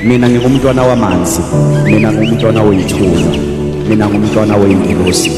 Mina ngingumntwana wamanzi, mina ngumntwana wey'thula, mina ngumntwana wey'ngelosi,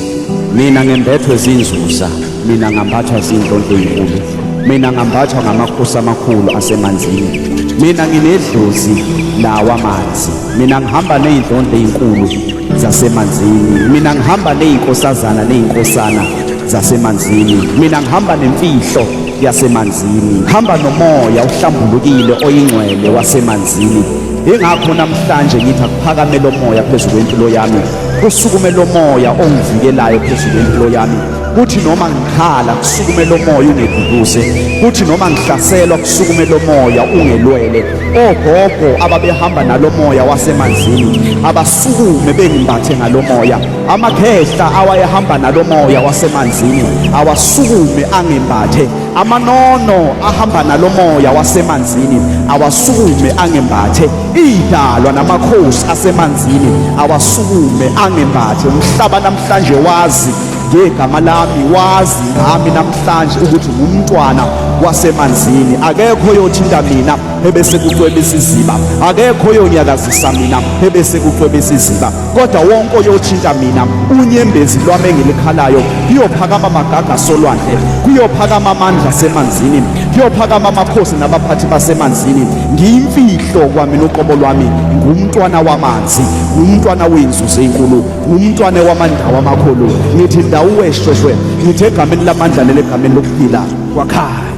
mina ngembethwe zinzuza, mina ngambathwa zinhlonto ey'nkulu, mina ngambathwa ngamakhosi amakhulu asemanzini, mina nginedlozi lawamanzi, mina ngihamba ney'nhlonto ey'nkulu zasemanzini, mina ngihamba ney'nkosazana ney'nkosana zasemanzini, mina ngihamba nemfihlo yasemanzini, ngihamba nomoya uhlambulukile oyingcwele wasemanzini. Ingakho namhlanje ngithi akuphakame lo moya phezulu kwempilo yami, kusukume lo moya ongivikelayo phezulu kwempilo yami, kuthi noma ngikhala kusukume lo moya ungeduduze, kuthi noma ngihlaselwa kusukume lo moya ungelwele. Ogogo ababehamba nalo moya wasemanzini abasukume bengimbathe ngalo moya, amakhehla awayehamba nalo moya wasemanzini awasukume angembathe, amanono ahamba nalo moya wasemanzini awasukume angembathe, idalwa namakhosi asemanzini awasukume angembathe. Umhlaba namhlanje wazi ngegama lami, wazi ngami namhlanje ukuthi ngumntwana wasemanzini. Akekho yothinta mina ebese kucwebisa iziba, akekho yonyakazisa mina ebese kucwebisa iziba, kodwa wonke oyothinta mina unyembezi lwami engilikhalayo kuyophakama amagaga olwandle, kuyophakama amandla asemanzini, kuyophakama amakhosi nabaphathi basemanzini. Ngiyimfihlo kwami noqobo lwami, ngumntwana wamanzi, ngumntwana wey'nzuzo ey'nkulu, ngumntwana wamandawo amakhulu. Ngithi ndawuweshweshwe, ngithi egameni lamandla lelegameni lokuphila kwakhaya.